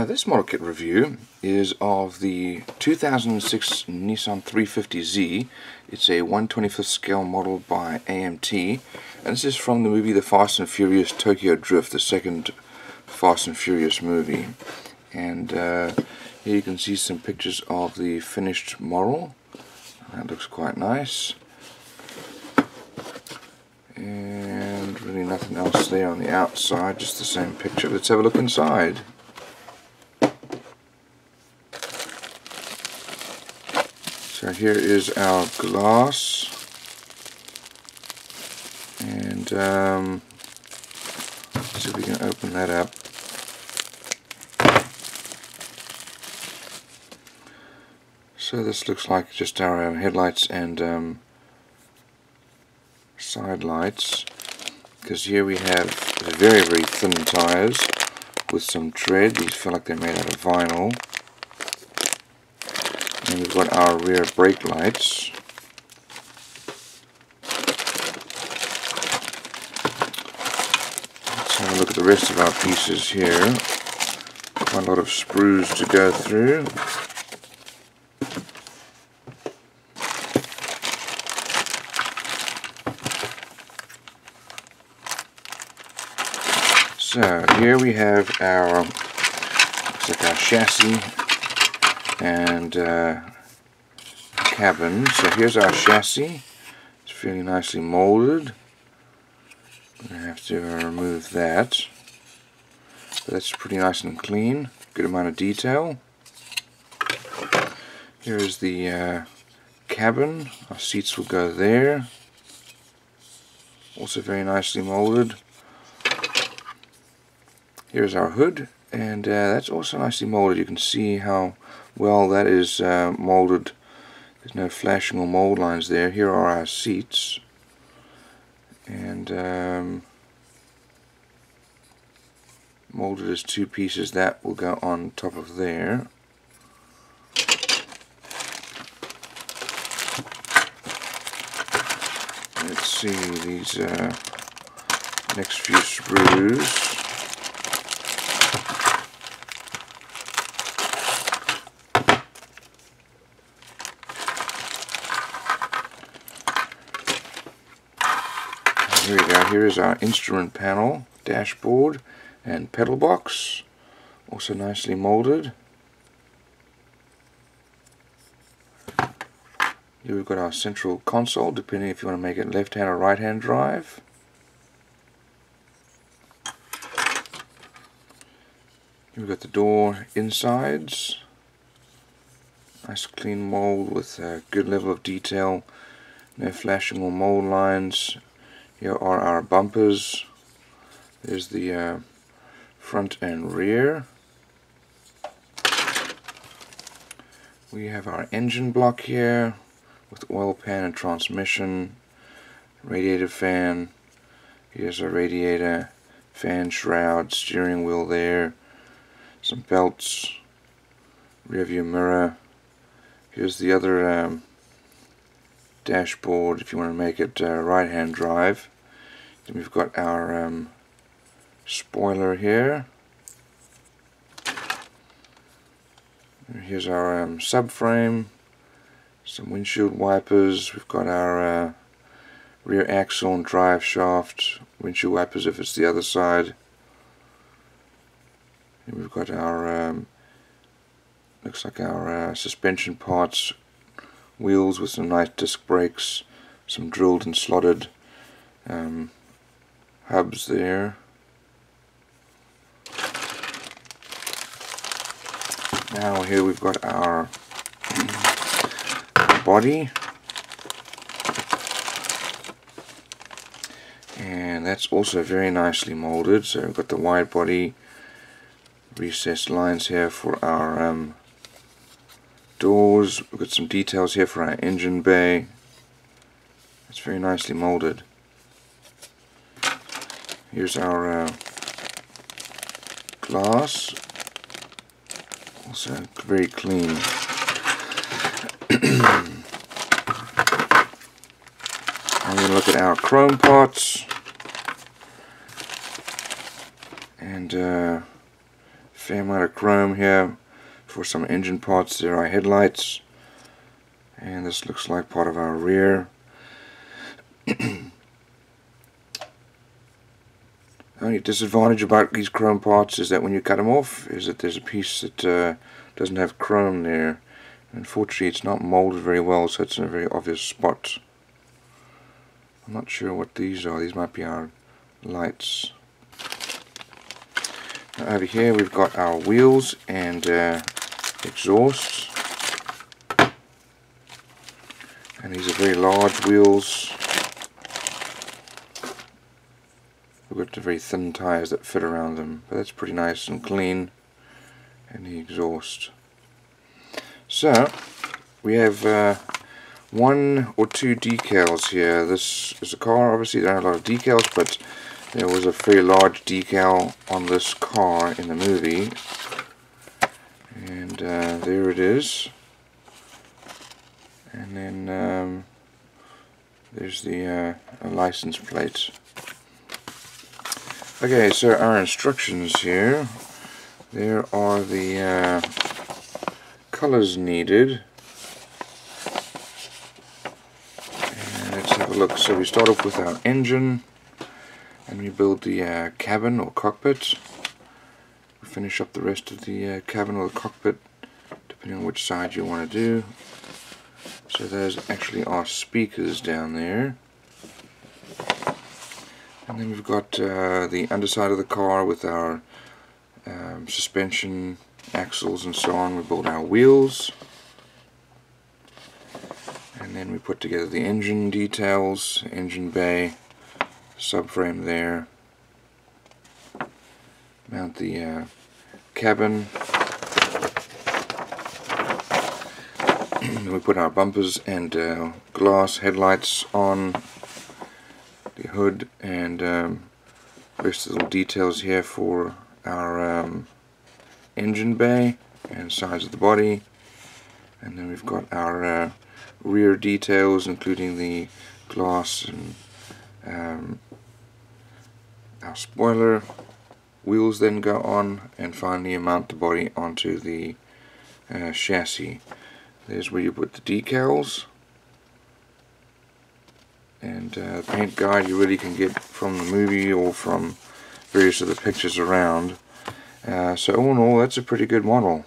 This model kit review is of the 2006 Nissan 350Z. It's a 1/25th scale model by AMT, and this is from the movie The Fast and Furious Tokyo Drift, the second Fast and Furious movie. And here you can see some pictures of the finished model. That looks quite nice. And really nothing else there on the outside, just the same picture. Let's have a look inside. So here is our glass, and let's see if we can open that up. So this looks like just our headlights and side lights, because here we have very thin tires with some tread. These feel like they're made out of vinyl. And we've got our rear brake lights. Let's have a look at the rest of our pieces here. Quite a lot of sprues to go through. So here we have our, looks like our chassis and cabin. So here's our chassis. It's fairly nicely molded. I'm going to have to remove that. But that's pretty nice and clean. Good amount of detail. Here is the cabin. Our seats will go there. Also very nicely molded. Here's our hood, and that's also nicely molded. You can see how well that is molded. There's no flashing or mold lines there. Here are our seats, and molded as two pieces. That will go on top of there. Let's see these next few screws. Here we go. Here is our instrument panel, dashboard, and pedal box. Also nicely molded. Here we've got our central console, depending if you want to make it left-hand or right-hand drive. Here we've got the door insides. Nice clean mold with a good level of detail. No flashing or mold lines. Here are our bumpers. There's the front and rear. We have our engine block here with oil pan and transmission, radiator fan. Here's a radiator, fan shroud, steering wheel there, some belts, rear view mirror. Here's the other dashboard if you want to make it right hand drive. Then we've got our spoiler here. And here's our subframe, some windshield wipers. We've got our rear axle and drive shaft, windshield wipers if it's the other side. And we've got our looks like our suspension parts, wheels with some nice disc brakes, some drilled and slotted hubs there. Now here we've got our body, and that's also very nicely molded. So we've got the wide body, recessed lines here for our doors. We've got some details here for our engine bay. It's very nicely molded. Here's our glass, also very clean. I'm going to look at our chrome parts, and fair amount of chrome here for some engine parts. There are headlights, and this looks like part of our rear. The only disadvantage about these chrome parts is that when you cut them off, is that there's a piece that doesn't have chrome there. Unfortunately, it's not molded very well, so it's in a very obvious spot. I'm not sure what these are. These might be our lights. Now over here we've got our wheels and exhaust. And these are very large wheels. We've got the very thin tires that fit around them, but that's pretty nice and clean. And the exhaust. So we have one or two decals here. This is a car, obviously there aren't a lot of decals, but there was a very large decal on this car in the movie. And there it is. And then there's the license plate. Okay, so our instructions here. There are the colors needed. And let's have a look. So we start off with our engine, and we build the cabin or cockpit. We finish up the rest of the cabin or the cockpit, depending on which side you want to do. So those actually are speakers down there. And then we've got the underside of the car with our suspension, axles and so on. We build our wheels. And then we put together the engine details, engine bay, subframe there. Mount the cabin. We put our bumpers and glass headlights on the hood, and rest of the little details here for our engine bay and size of the body. And then we've got our rear details, including the glass and our spoiler. Wheels then go on, and finally you mount the body onto the chassis. There's where you put the decals, and paint guide you really can get from the movie or from various other pictures around. So all in all, that's a pretty good model.